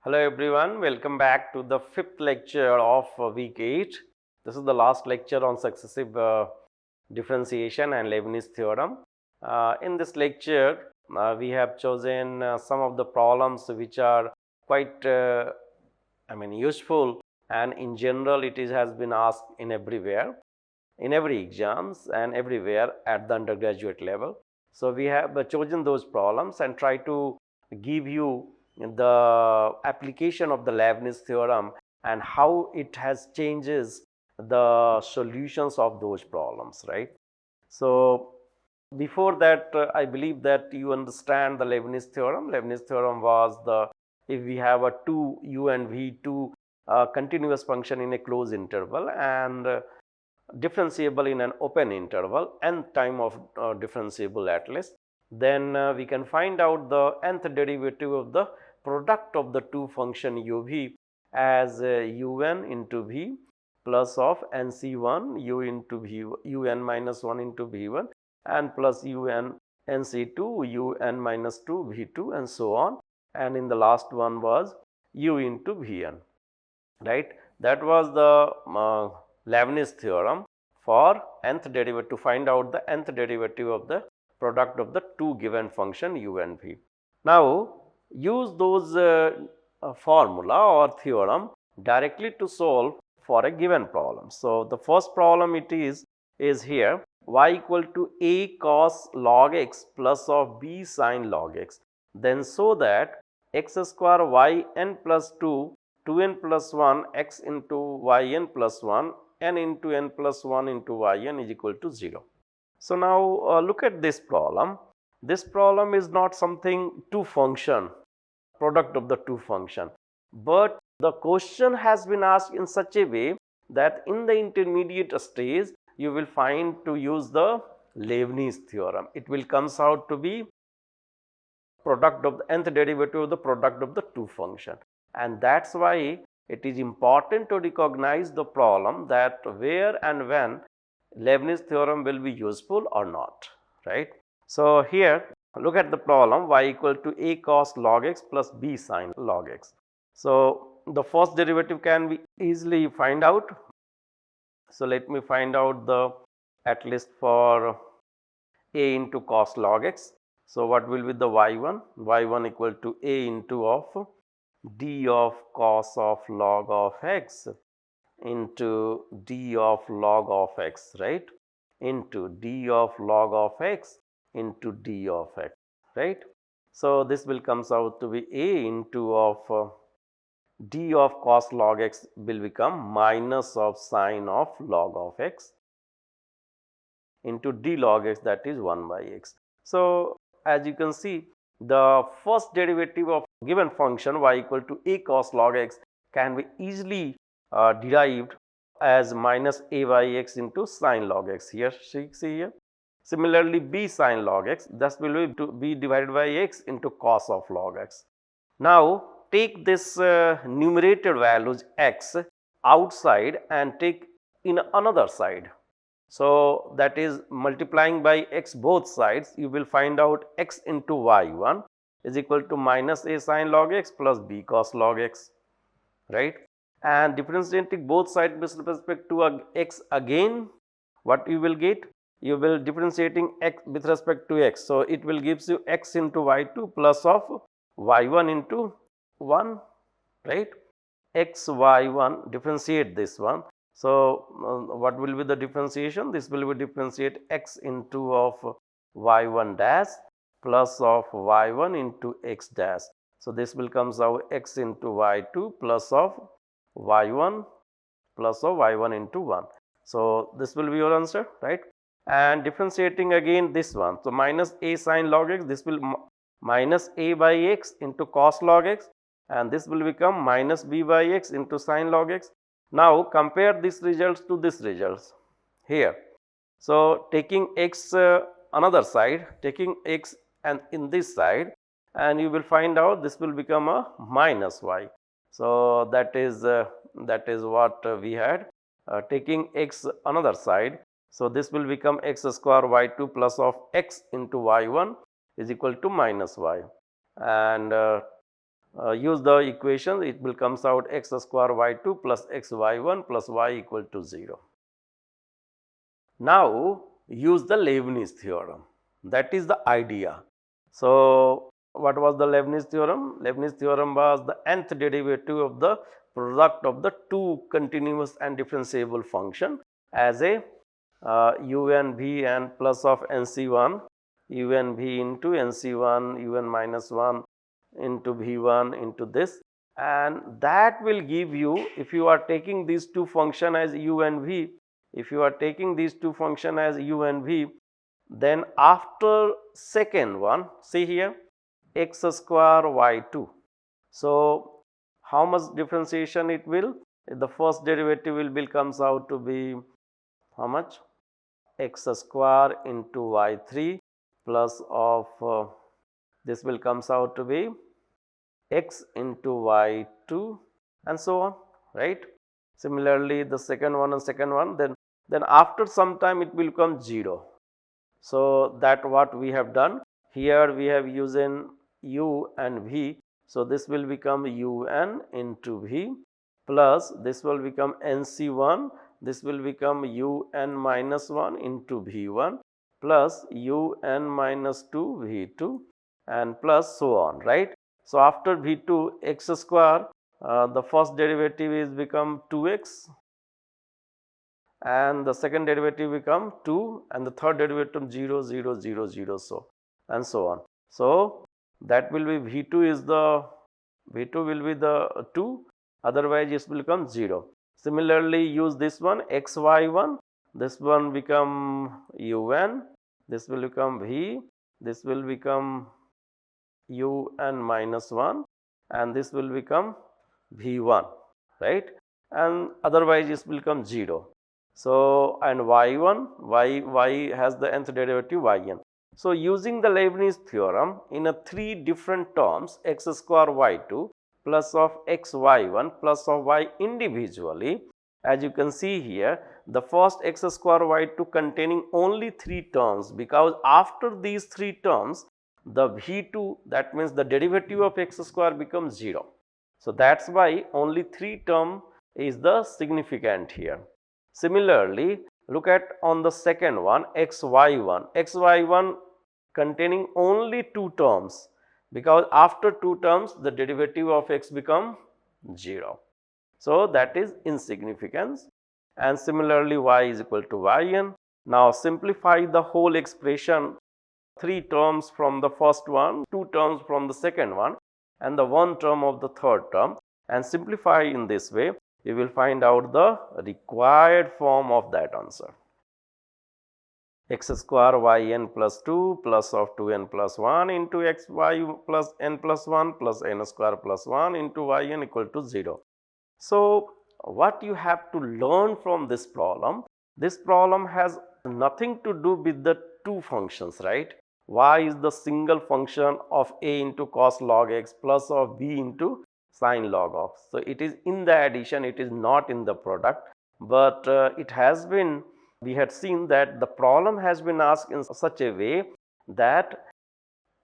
Hello everyone, welcome back to the fifth lecture of week 8. This is the last lecture on successive differentiation and Leibniz theorem. In this lecture, we have chosen some of the problems which are quite useful, and in general it has been asked in every exams and everywhere at the undergraduate level. So we have chosen those problems and try to give you the application of the Leibniz theorem and how it has changes the solutions of those problems, right? So before that, I believe that you understand the Leibniz theorem. Leibniz theorem was if we have a 2u and v2 continuous function in a closed interval and differentiable in an open interval, nth time of differentiable at least, then we can find out the nth derivative of the product of the two function uv as un into v plus of nc1 u into v un minus 1 into v1 and plus un nc2 un minus 2 v2 and so on, and in the last one was u into vn, right? That was the Leibniz theorem for nth derivative, to find out the nth derivative of the product of the two given function u and v. Now use those formula or theorem directly to solve for a given problem. So the first problem it is here y equal to a cos log x plus of b sin log x, then so that x square y n plus 2 2n plus 1 x into yn plus 1 n into n plus 1 into yn is equal to 0. So now look at this problem. This problem is not something two function, product of the two function, but the question has been asked in such a way that in the intermediate stage you will find to use the Leibniz theorem. It will comes out to be product of the nth derivative of the product of the two function, and that's why it is important to recognize the problem that where and when Leibniz theorem will be useful or not, right? So here look at the problem y equal to a cos log x plus b sin log x. So the first derivative can be easily find out. So let me find out the at least for a into cos log x. So what will be the y1? y1 equal to a into of d of cos of log of x into d of log of x, right, into d of log of x into d of x, right. So this will comes out to be a into of d of cos log x will become minus of sine of log of x into d log x, that is 1 by x. So as you can see, the first derivative of given function y equal to a cos log x can be easily derived as minus a by x into sine log x. Here, see here. Similarly, b sine log x, thus will be divided by x into cos of log x. Now take this numerator values x outside and take in another side. So that is multiplying by x both sides, you will find out x into y1 is equal to minus a sine log x plus b cos log x, right? And differentiating both sides with respect to x again, what you will get? You will differentiating x with respect to x. So it will gives you x into y2 plus of y1 into 1, right? X y1, differentiate this one. So what will be the differentiation? This will be differentiate x into of y1 dash plus of y1 into x dash. So this will comes out x into y2 plus of y1 plus of y1 into 1. So this will be your answer, right? And differentiating again this one. So minus a sine log x, this will minus a by x into cos log x, and this will become minus b by x into sine log x. Now compare these results to this results here. So taking x another side, taking x and in this side, and you will find out this will become a minus y. So that is what we had, taking x another side. So this will become x square y2 plus of x into y1 is equal to minus y, and use the equation, it will comes out x square y2 plus x y1 plus y equal to 0. Now use the Leibniz theorem, that is the idea. So what was the Leibniz theorem? Leibniz theorem was the nth derivative of the product of the two continuous and differentiable function as a u n v and plus of nc1 u n v into nc1 u n minus 1 into v1 into this, and that will give you, if you are taking these two function as u and v, if you are taking these two function as u and v, then after second one, see here x square y2. So how much differentiation it will? The first derivative will be comes out to be how much? X square into y3 plus of this will comes out to be x into y2 and so on, right? Similarly the second one, then after some time it will become 0. So that what we have done here, we have using u and v, so this will become un into v plus this will become nc1, this will become un minus 1 into v1 plus un minus 2 v2 and plus so on, right? So after v2 x square, the first derivative is become 2x and the second derivative become 2 and the third derivative 0 0 0 0 so and so on. So that will be v2 is the v2 will be the 2, otherwise it will become 0. Similarly use this one xy1, this one become un, this will become v, this will become un minus 1 and this will become v1, right, and otherwise it will become 0. So and y1, y has the nth derivative yn. So using the Leibniz theorem in a three different terms x square y2 plus of x y1 plus of y individually, as you can see here the first x square y2 containing only three terms, because after these three terms the v2, that means the derivative of x square becomes 0. So that's why only three term is the significant here. Similarly look at on the second one xy1 containing only two terms, because after two terms the derivative of x become 0. So that is insignificance. And similarly y is equal to yn. Now simplify the whole expression, three terms from the first one, two terms from the second one and the one term of the third term, and simplify in this way, you will find out the required form of that answer. X square yn plus 2 plus of 2n plus 1 into xy plus n plus 1 plus n square plus 1 into yn equal to 0. So what you have to learn from this problem has nothing to do with the two functions, right? Y is the single function of a into cos log x plus of b into sin log of. So it is in the addition, it is not in the product, but it has been, we had seen that the problem has been asked in such a way that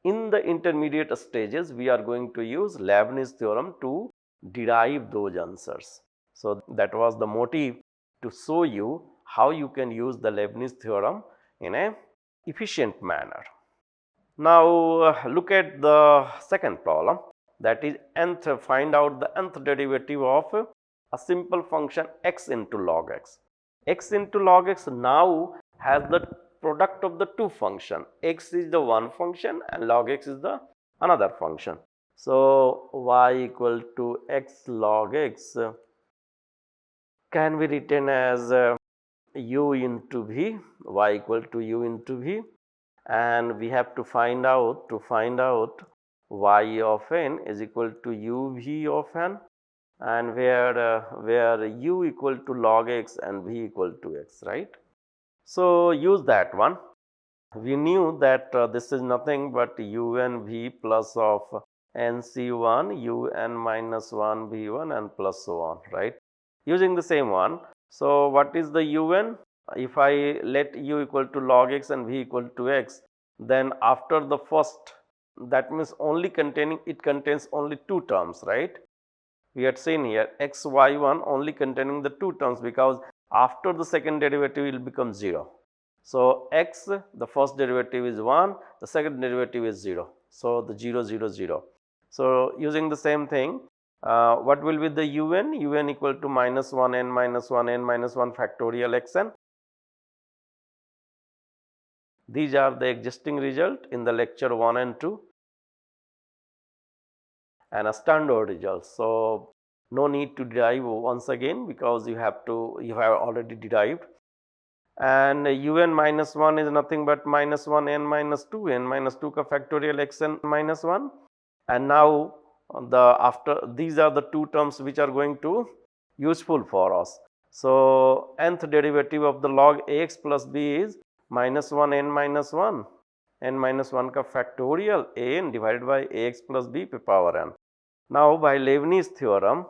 in the intermediate stages we are going to use Leibniz theorem to derive those answers. So that was the motive, to show you how you can use the Leibniz theorem in a efficient manner. Now look at the second problem, that is nth, find out the nth derivative of a simple function x into log x. X into log x now has the product of the two function, x is the one function and log x is the another function. So y equal to x log x can be written as u into v, y equal to u into v, and we have to find out y of n is equal to uv of n, and where u equal to log x and v equal to x, right? So use that one. We knew that this is nothing but un v plus of nc1 un minus 1 v1 and plus so on, right? Using the same one. So what is the un? If I let u equal to log x and v equal to x, then after the first that means only containing, it contains only two terms, right? We had seen here x y1 only containing the two terms, because after the second derivative it will become 0. So x, the first derivative is 1, the second derivative is 0. So the 0 0 0. So using the same thing, what will be the un? Un equal to minus 1 n minus 1 n minus 1 factorial xn. These are the existing result in the lecture 1 and 2 and a standard result. So no need to derive once again, because you have already derived. And un minus 1 is nothing but minus 1 n minus 2 ka factorial xn minus 1. And now these are the two terms which are going to useful for us. So nth derivative of the log ax plus b is minus 1 n minus 1 n minus 1 ka factorial a n divided by ax plus b to power n. Now by Lebnitz theorem,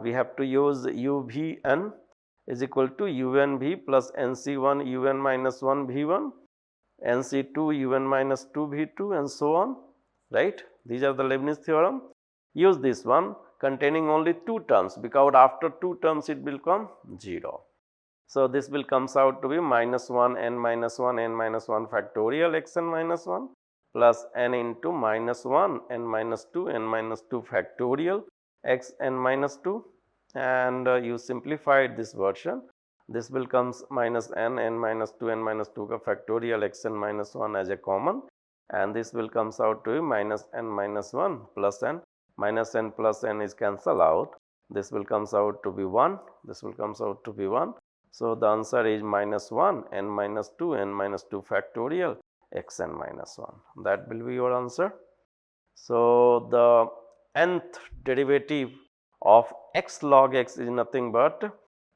we have to use uvn is equal to unv plus nc1 un minus 1 v1, nc2 un minus 2 v2, and so on, right? These are the Lebnitz theorem. Use this one containing only two terms, because after two terms it will become 0. So this will comes out to be minus 1 n minus 1 n minus 1 factorial xn minus 1 plus n into minus 1 n minus 2 n minus 2 factorial x n minus 2, and you simplified this version. This will comes minus n minus 2 n minus 2 ka factorial x n minus 1 as a common, and this will comes out to be minus n minus 1 plus n. Minus n plus n is cancel out. This will comes out to be 1. This will comes out to be 1. So the answer is minus 1 n minus 2 n minus 2 factorial x n minus 1. That will be your answer. So the nth derivative of x log x is nothing but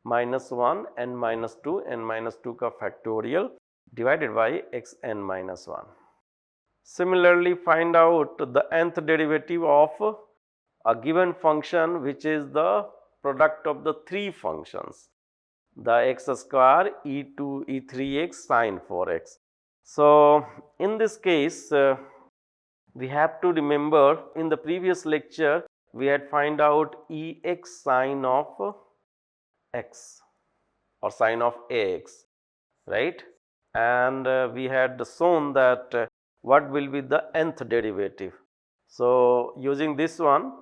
minus 1 n minus 2 n minus 2 ka factorial divided by x n minus 1. Similarly, find out the nth derivative of a given function which is the product of the three functions, the x square e2 e3x sine 4x. So in this case, we have to remember in the previous lecture we had find out ex sine of x or sine of ax, right? And we had shown that what will be the nth derivative. So using this one,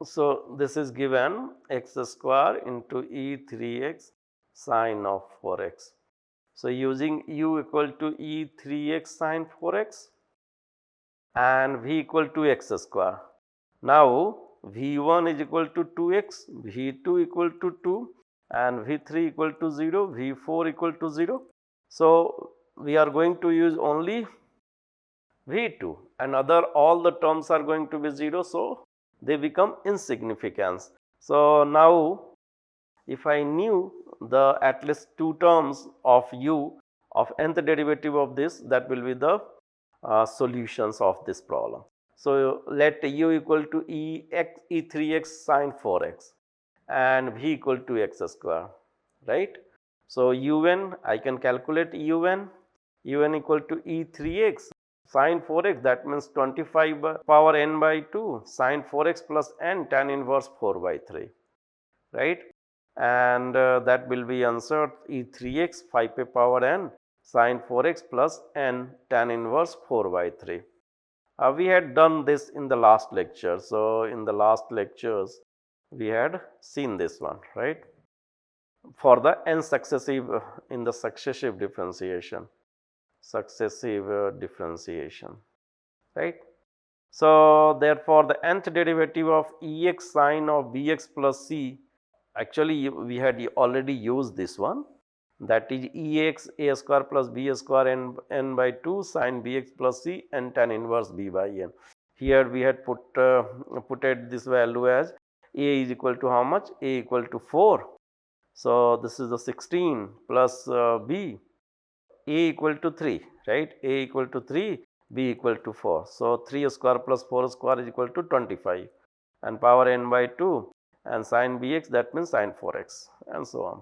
so this is given x square into e3x sine of 4x. So using u equal to e3x sine 4x and v equal to x square. Now v1 is equal to 2x, v2 equal to 2, and v3 equal to 0, v4 equal to 0. So we are going to use only v2, and all the terms are going to be 0, so they become insignificant. So now if I knew the at least two terms of u of nth derivative of this, that will be the solutions of this problem. So let u equal to e3x sine 4x and v equal to x square, right? So un, I can calculate un equal to e3x sine 4x, that means 25 power n by 2 sine 4x plus n tan inverse 4 by 3, right? And that will be answered e3x 5 power n sine 4x plus n tan inverse 4 by 3. We had done this in the last lecture. So in the last lectures we had seen this one, right? For the n successive in the successive differentiation, right? So therefore the nth derivative of ex sine of bx plus c, actually we had already used this one, that is ex a square plus b square n by 2 sine bx plus c and tan inverse b by n. Here we had put this value as a is equal to how much? A equal to 4. So this is the 16 plus b, a equal to 3, right? A equal to 3, b equal to 4. So 3 square plus 4 square is equal to 25 and power n by 2 and sine bx, that means sine 4x, and so on.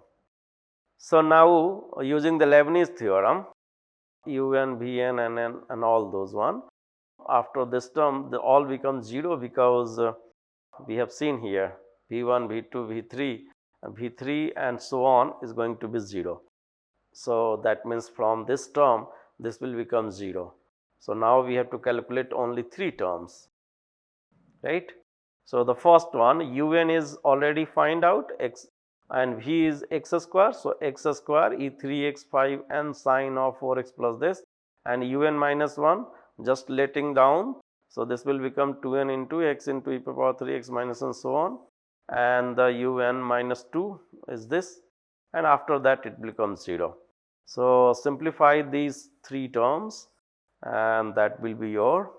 So now using the Leibniz theorem, un, vn, and all those one, after this term, the all becomes 0 because we have seen here V1, V2, V3, V3 and so on is going to be 0. So that means from this term, this will become 0. So now we have to calculate only 3 terms, right? So the first one, un is already find out, x and v is x square. So x square e 3x 5n sine of 4x plus this, and un minus 1 just letting down. So this will become 2n into x into e power 3x minus and so on, and the un minus 2 is this, and after that it becomes 0. So simplify these 3 terms and that will be your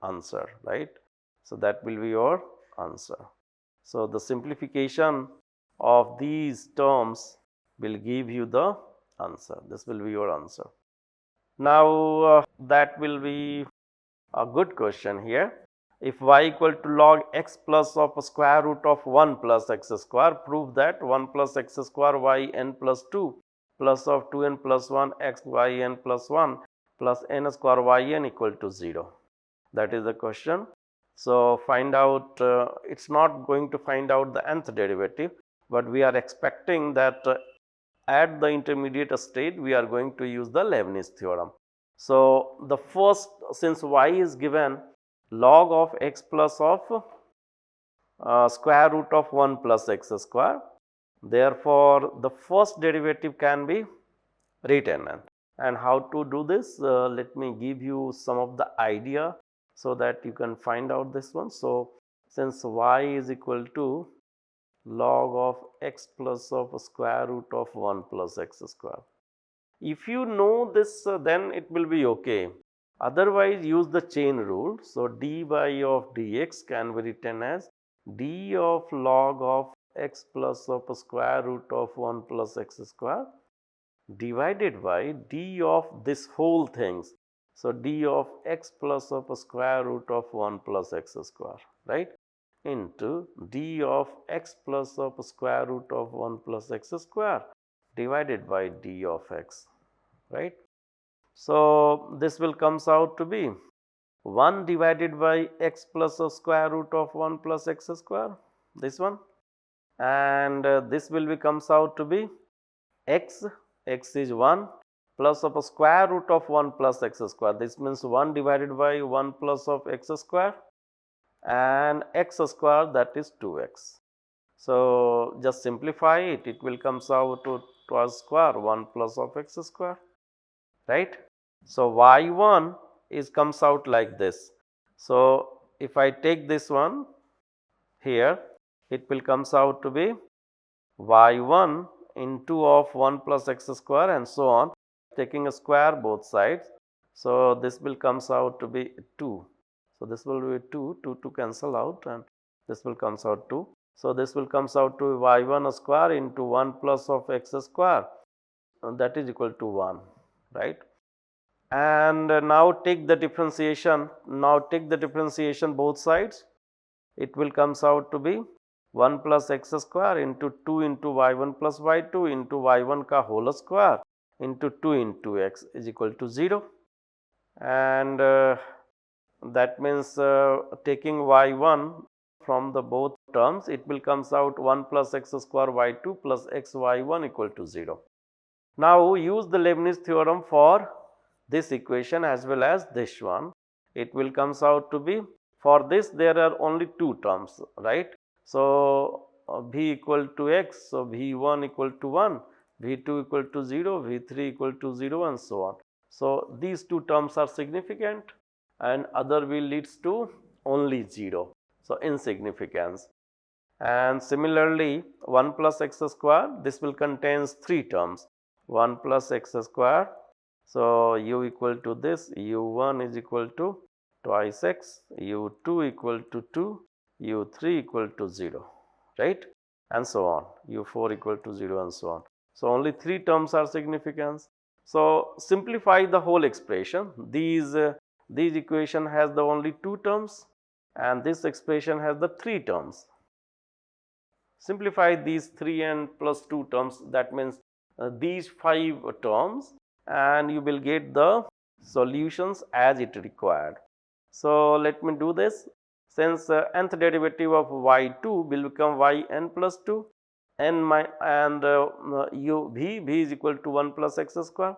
answer, right? So that will be your answer. So the simplification of these terms will give you the answer. This will be your answer. Now that will be a good question here. If y equal to log x plus of a square root of 1 plus x square, prove that 1 plus x square y n plus 2 plus of 2n plus 1 x y n plus 1 plus n square y n equal to 0. That is the question. So find out, it's not going to find out the nth derivative, but we are expecting that at the intermediate state we are going to use the Lebnitz theorem. So the first, since y is given log of x plus of square root of 1 plus x square, therefore the first derivative can be written. And how to do this? Let me give you some of the idea so that you can find out this one. So since y is equal to log of x plus of square root of 1 plus x square. If you know this, then it will be okay. Otherwise, use the chain rule. So dy of dx can be written as d of log of x plus of square root of 1 plus x square divided by d of this whole things. So d of x plus of square root of 1 plus x square, right, into d of x plus of square root of 1 plus x square divided by d of x, right. So this will comes out to be 1 divided by x plus of square root of 1 plus x square, this one, and this will be comes out to be x is 1 plus of a square root of 1 plus x square. This means 1 divided by 1 plus of x square, and x square, that is 2x. So just simplify it, it will comes out to twice square 1 plus of x square, right. So y1 is comes out like this. So if I take this one here, it will comes out to be y1 into of 1 plus x square and so on, taking a square both sides. So this will comes out to be 2. So this will be 2 to cancel out, and this will comes out 2. So this will comes out to y1 square into 1 plus of x square, and that is equal to 1, right. And now take the differentiation. Now take the differentiation both sides. It will comes out to be 1 plus x square into 2 into y1 plus y2 into y1 ka whole square into 2 into x is equal to 0. And that means taking y1 from the both terms, it will comes out 1 plus x square y2 plus x y1 equal to 0. Now use the Lebnitz theorem for this equation as well as this one. It will comes out to be, for this there are only 2 terms, right. So v equal to x, so v1 equal to 1, v2 equal to 0, v3 equal to 0 and so on. So these 2 terms are significant and other will leads to only 0, so insignificance. And similarly 1 plus x square, this will contains 3 terms, 1 plus x square. So u equal to this, u1 is equal to twice x, u2 equal to 2, u3 equal to 0, right, and so on, u4 equal to 0 and so on. So only 3 terms are significant. So simplify the whole expression. These equation has the only 2 terms and this expression has the 3 terms. Simplify these 3 and plus 2 terms, that means these 5 terms, and you will get the solutions as it required. So let me do this. Since nth derivative of y2 will become yn plus 2, and v is equal to 1 plus x square.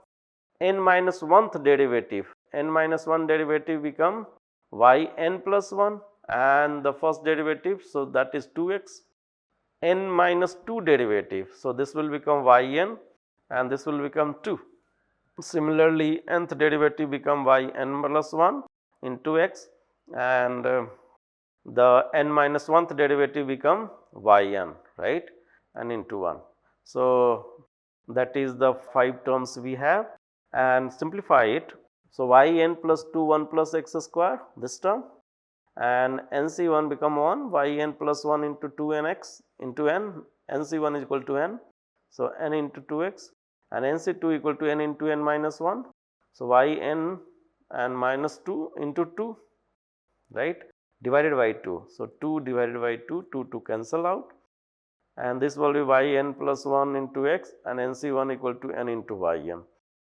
N minus 1th derivative, n minus 1 derivative become yn plus 1, and the first derivative, so that is 2x. N minus 2 derivative, so this will become yn and this will become 2. Similarly, nth derivative become yn plus 1 into x, and the n minus 1th derivative become yn, right, and into 1. So that is the 5 terms we have, and simplify it. So yn plus 2 1 plus x square, this term, and nc1 become 1, yn plus 1 into 2nx into n, nc1 is equal to n, so n into 2x, and nc2 equal to n into n minus 1, so yn and minus 2 into 2, right, divided by 2. So 2 divided by 2, 2 cancel out, and this will be yn plus 1 into x, and nc1 equal to n into yn.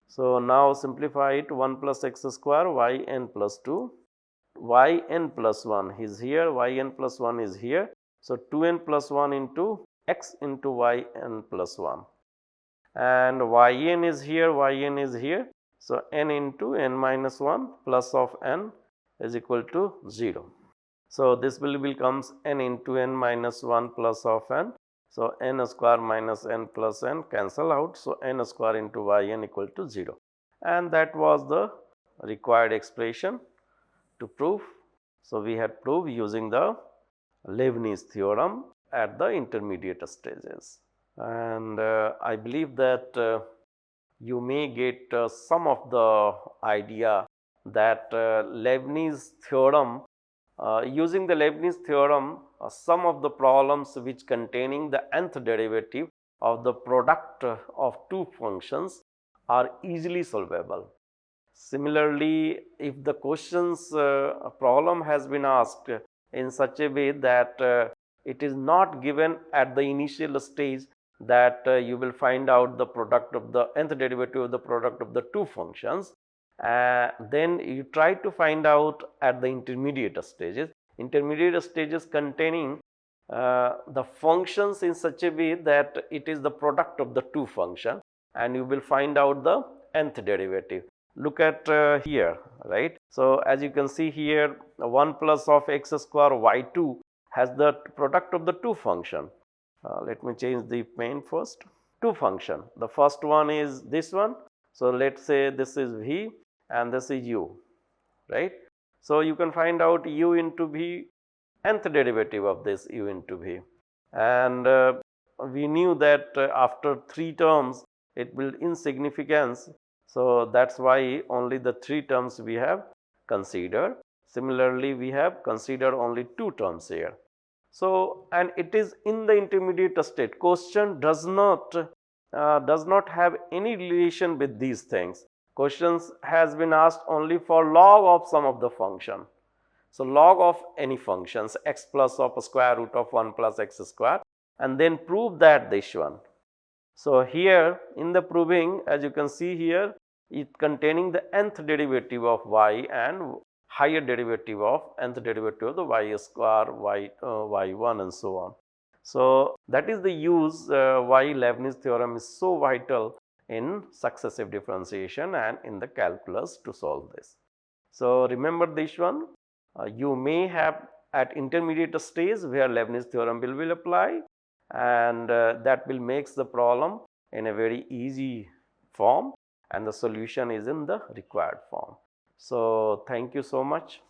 So now simplify it, 1 plus x square yn plus 2, yn plus 1 is here, yn plus 1 is here, so 2n plus 1 into x into yn plus 1, and yn is here, so n into n minus 1 plus of n is equal to 0. So this will becomes n into n minus 1 plus of n, so n square minus n plus n cancel out, so n square into yn equal to 0, and that was the required expression to prove. So we had proved using the Lebnitz theorem at the intermediate stages, and I believe that you may get some of the idea that Lebnitz theorem, using the Lebnitz theorem, some of the problems which containing the nth derivative of the product of two functions are easily solvable. Similarly, if the questions problem has been asked in such a way that it is not given at the initial stage that you will find out the product of the nth derivative of the product of the two functions, then you try to find out at the intermediate stages containing the functions in such a way that it is the product of the two functions, and you will find out the nth derivative. Look at here, right. So as you can see here, 1 plus of x square y2 has the product of the two function. Let me change the pen first. Two function, the first one is this one, so let's say this is v and this is u, right. So you can find out u into v, nth derivative of this u into v, and we knew that after 3 terms it will insignificance. So that's why only the 3 terms we have considered. Similarly, we have considered only 2 terms here. So, and it is in the intermediate state. Question does not have any relation with these things. Questions has been asked only for log of some of the function. So log of any functions, x plus of square root of 1 plus x square, and then prove that this one. So here in the proving, as you can see here, it containing the nth derivative of y and higher derivative of nth derivative of the y square, y1 and so on. So that is the use why Leibniz theorem is so vital in successive differentiation and in the calculus to solve this. So remember this one, you may have at intermediate stage where Leibniz theorem will apply, and that will makes the problem in a very easy form, and the solution is in the required form. So thank you so much.